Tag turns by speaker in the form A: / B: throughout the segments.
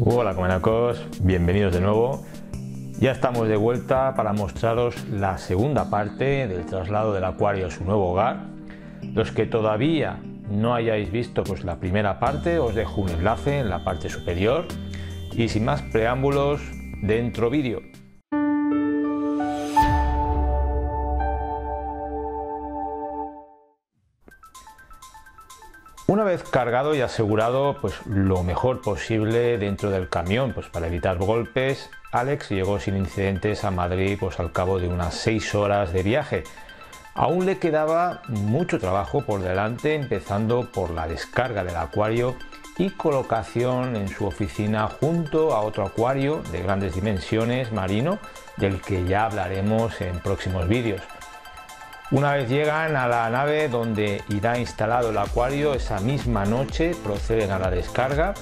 A: Hola comenacos, bienvenidos de nuevo. Ya estamos de vuelta para mostraros la segunda parte del traslado del acuario a su nuevo hogar. Los que todavía no hayáis visto pues la primera parte, os dejo un enlace en la parte superior. Y sin más preámbulos, dentro vídeo. Una vez cargado y asegurado pues lo mejor posible dentro del camión pues para evitar golpes, Alex llegó sin incidentes a Madrid pues al cabo de unas 6 horas de viaje. Aún le quedaba mucho trabajo por delante, empezando por la descarga del acuario y colocación en su oficina junto a otro acuario de grandes dimensiones marino, del que ya hablaremos en próximos vídeos. Una vez llegan a la nave donde irá instalado el acuario, esa misma noche proceden a la descarga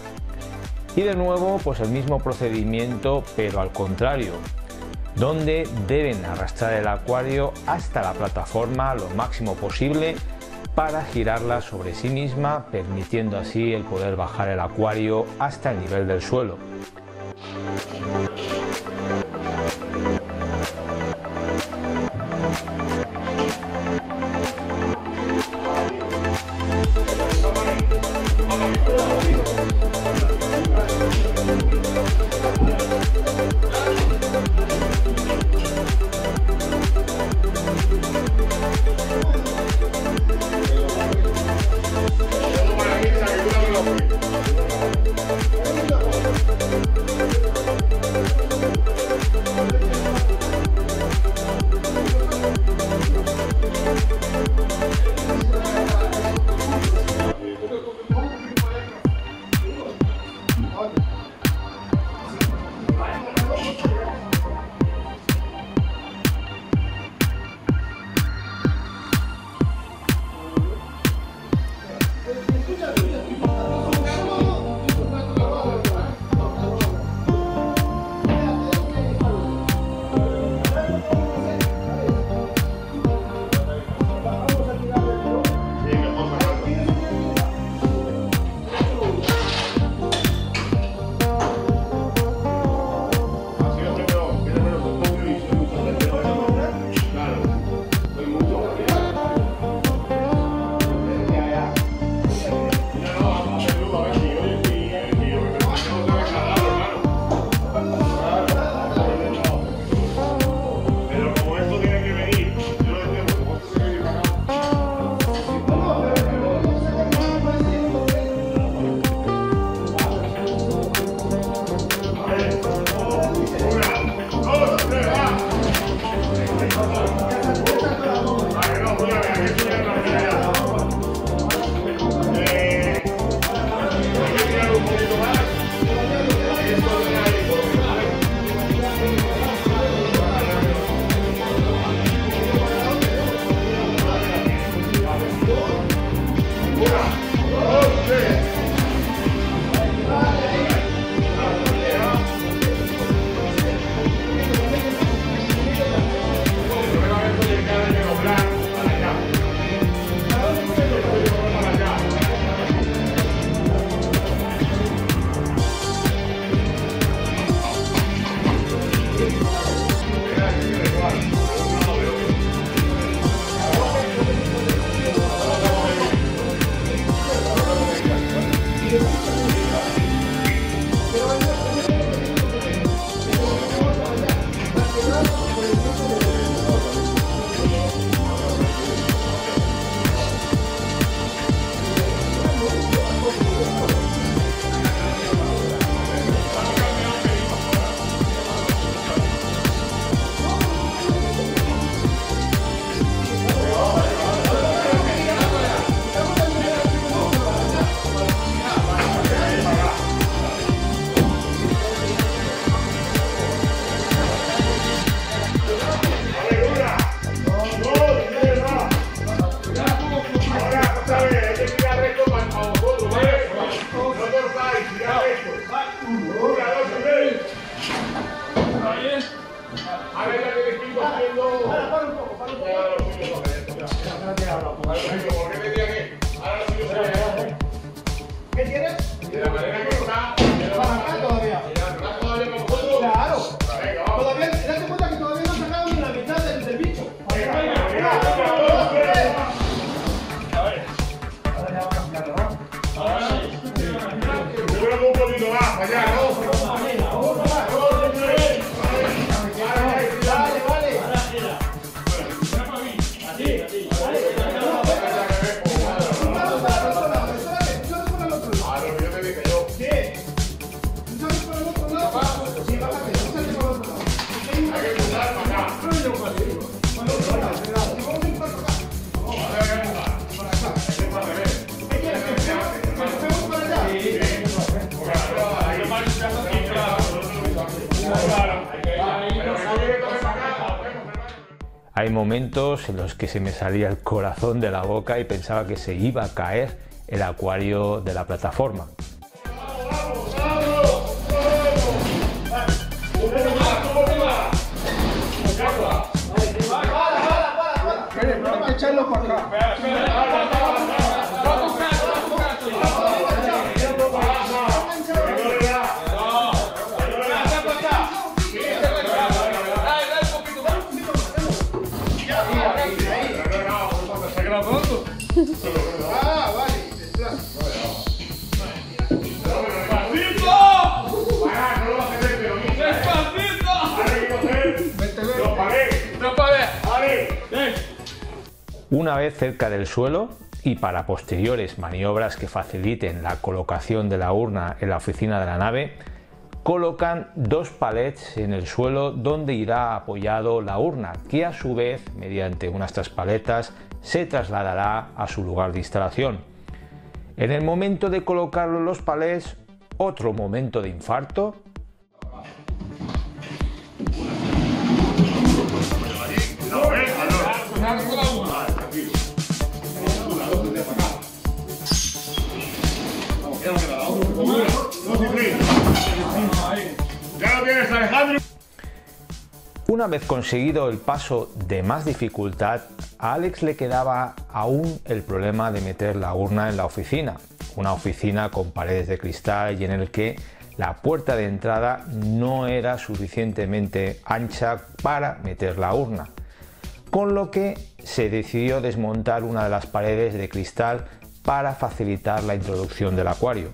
A: y de nuevo pues el mismo procedimiento, pero al contrario, donde deben arrastrar el acuario hasta la plataforma lo máximo posible para girarla sobre sí misma, permitiendo así el poder bajar el acuario hasta el nivel del suelo.
B: ¿Qué tienes? De la manera que está, para acá todavía.
A: Hay momentos en los que se me salía el corazón de la boca y pensaba que se iba a caer el acuario de la plataforma.
B: Hay que echarlo para acá.
A: Una vez cerca del suelo y para posteriores maniobras que faciliten la colocación de la urna en la oficina de la nave, colocan dos palets en el suelo donde irá apoyado la urna, que a su vez, mediante unas traspaletas, se trasladará a su lugar de instalación. En el momento de colocarlo en los palets, otro momento de infarto. Una vez conseguido el paso de más dificultad, a Alex le quedaba aún el problema de meter la urna en la oficina, una oficina con paredes de cristal y en el que la puerta de entrada no era suficientemente ancha para meter la urna, con lo que se decidió desmontar una de las paredes de cristal para facilitar la introducción del acuario.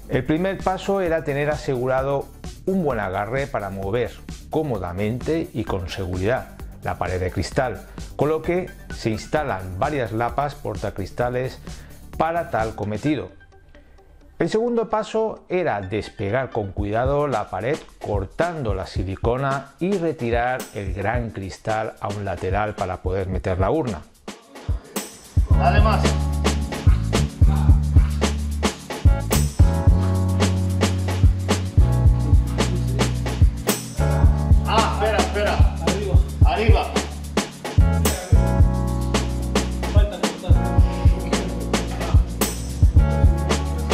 A: El primer paso era tener asegurado un buen agarre para mover cómodamente y con seguridad la pared de cristal, con lo que se instalan varias lapas portacristales para tal cometido. El segundo paso era despegar con cuidado la pared cortando la silicona y retirar el gran cristal a un lateral para poder meter la urna.
C: Dale más. Espera. Arriba.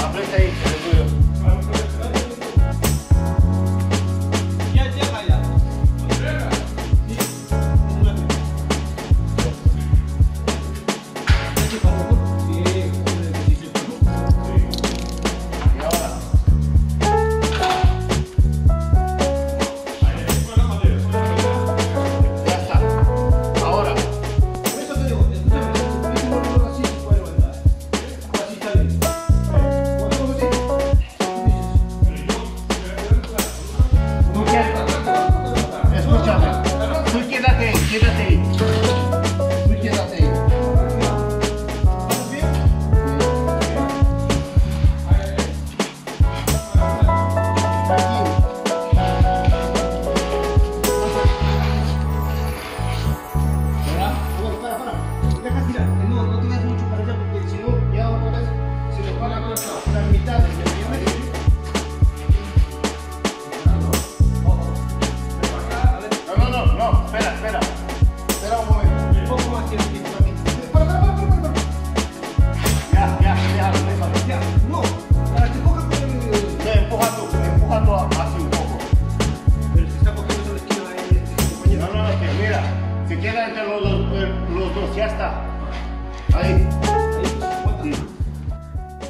C: Aprieta ahí, el tuyo.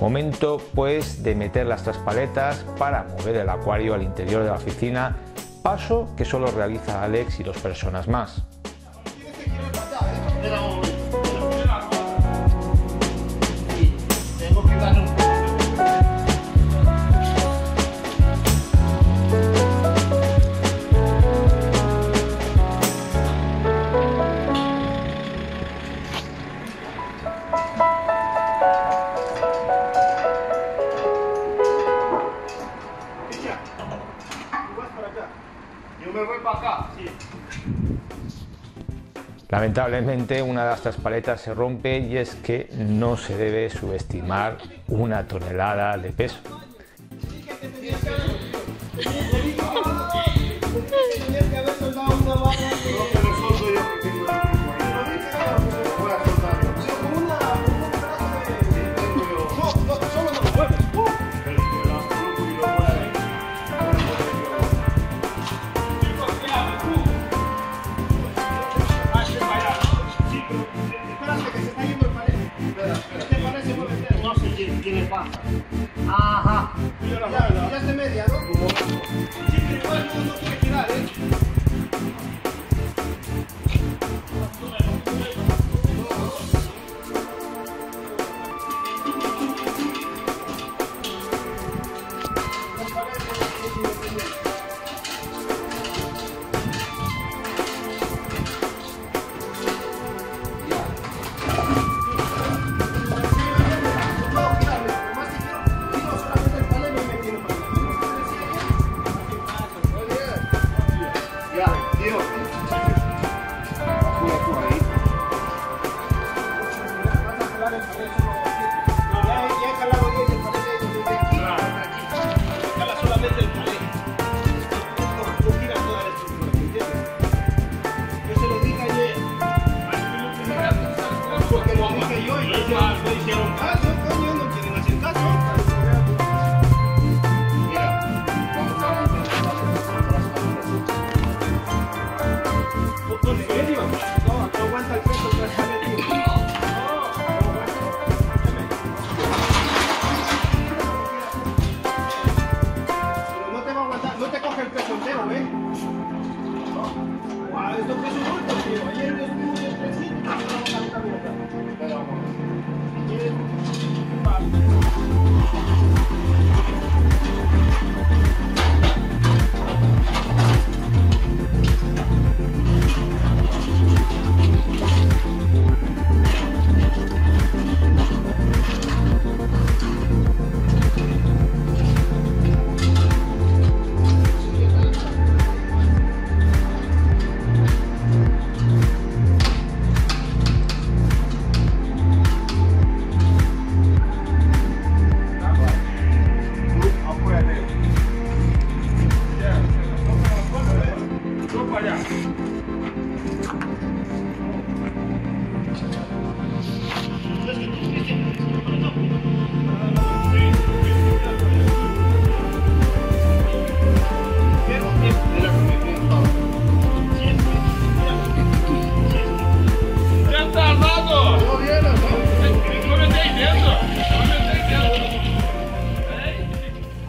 A: Momento pues de meter las traspaletas para mover el acuario al interior de la oficina, paso que solo realiza Alex y 2 personas más.
C: me voy para acá. Sí.
A: Lamentablemente una de estas paletas se rompe y es que no se debe subestimar 1 tonelada de peso.
C: ¿Qué le pasa? Ajá.
B: Ya se media, ¿no? Sí, pero igual no puede quedar, ¿eh?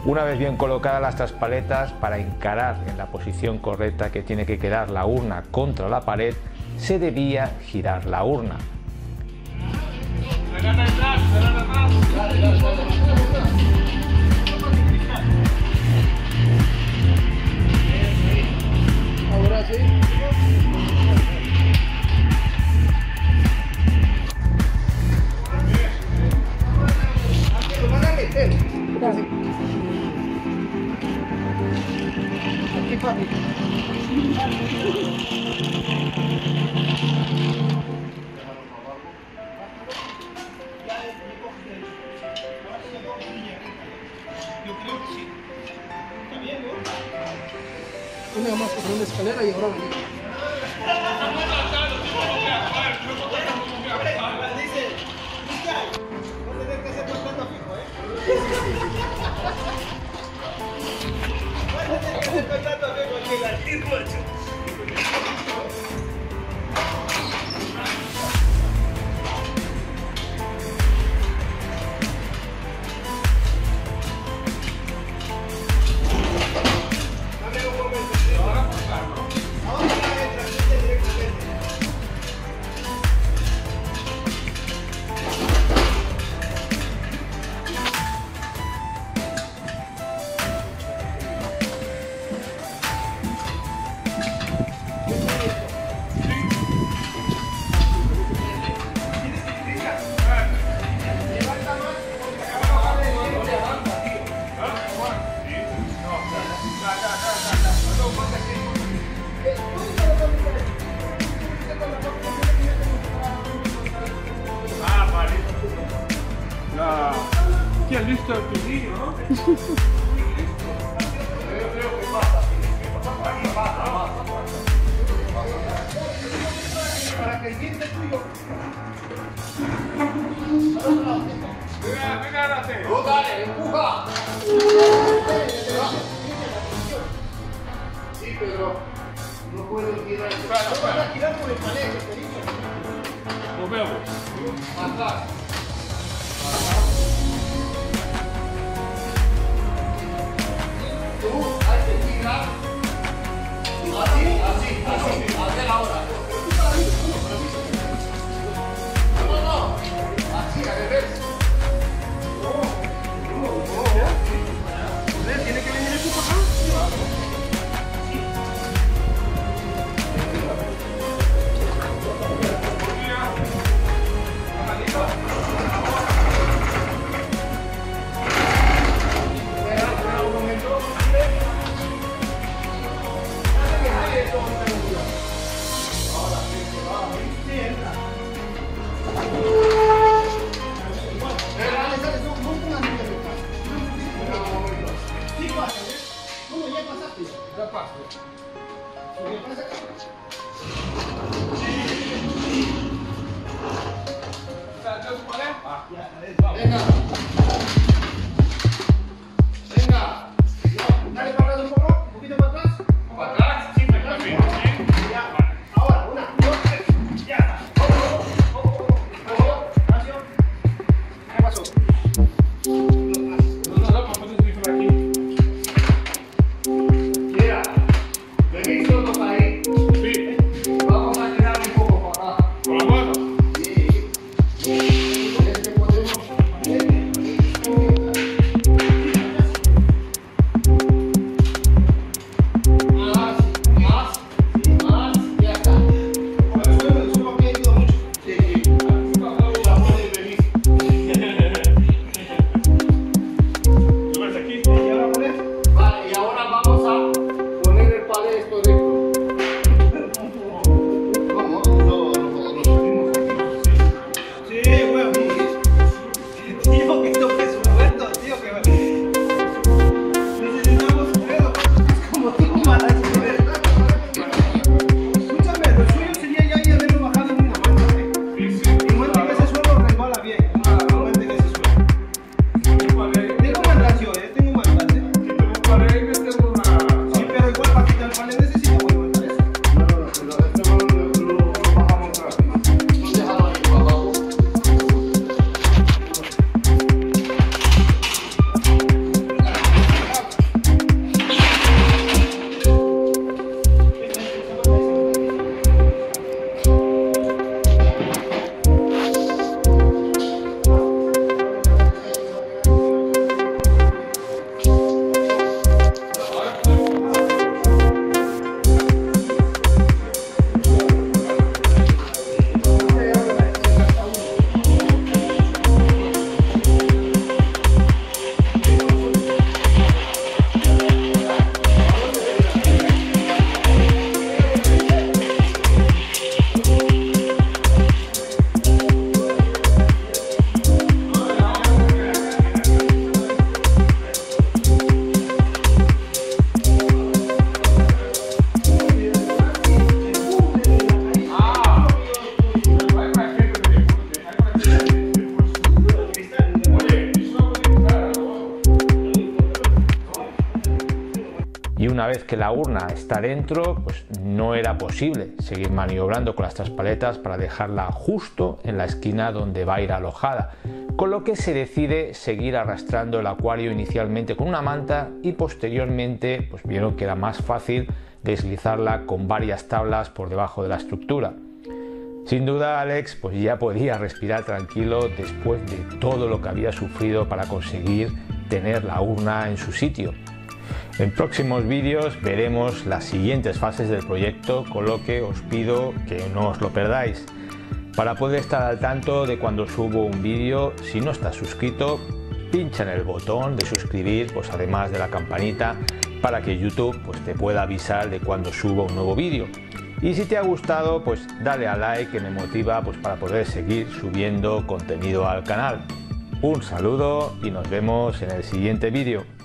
A: Una vez bien colocadas las traspaletas, para encarar en la posición correcta que tiene que quedar la urna contra la pared, se debía girar la urna.
B: Ahora sí. Lo van a meter. Aquí, papi. Yo creo que sí. Está bien, ¿no? Una más por una escalera y ahora venimos.
D: gusta el pisillo, ¿no?
B: Para que el diente tuyo.
D: Venga, Arate.
E: ¡Tú dale, empuja! Sí, pero no puedo tirar.
B: Vas a tirar por el palete, te digo.
D: Nos vemos.
E: Atrás. Tú hay que tirar. Así. Hazle ahora. No. Así, al revés.
B: Tiene que venir esto para acá.
E: Venga.
B: Dale para atrás un poco, un poquito para atrás.
E: Para atrás. Sí,
B: Ya, ahora, 1, 2, 3. Ya. Espacio. ¿Qué pasó?
D: No, vamos a disfrutar aquí.
E: Mira, venís todos ahí.
D: Sí,
E: Vamos a tirar un poco para acá.
D: con la mano.
E: Es que podemos. Más, ya está.
B: Solo que ayuda mucho.
E: Sí. La puedes venir.
D: ¿Lo ves aquí?
B: Y ahora poner.
E: Vale, y ahora vamos a poner el palé esto dentro. ¿Cómo? Lo subimos aquí.
B: Sí, weón. Tío, que esto es un reto, tío, que necesitamos dedos como tú para subir. Escúchame, lo suyo sería ya ir a verlo bajado en una manta, ¿eh? Y muerte que ese suelo resbala bien. Muerte que ese suelo. Tengo mantas yo, tengo mantas, Sí, pero igual para quitar el panel necesito bueno mantas.
E: No, pero esto lo bajamos rápido. No déjalo ahí abajo.
A: Y una vez que la urna está dentro, pues no era posible seguir maniobrando con las traspaletas para dejarla justo en la esquina donde va a ir alojada, con lo que se decide seguir arrastrando el acuario inicialmente con una manta y posteriormente pues vieron que era más fácil deslizarla con varias tablas por debajo de la estructura. Sin duda Alex pues ya podía respirar tranquilo después de todo lo que había sufrido para conseguir tener la urna en su sitio. En próximos vídeos veremos las siguientes fases del proyecto, con lo que os pido que no os lo perdáis. Para poder estar al tanto de cuando subo un vídeo, si no estás suscrito, pincha en el botón de suscribir, pues además de la campanita, para que YouTube pues te pueda avisar de cuando subo un nuevo vídeo. Y si te ha gustado, pues dale a like, que me motiva pues para poder seguir subiendo contenido al canal. Un saludo y nos vemos en el siguiente vídeo.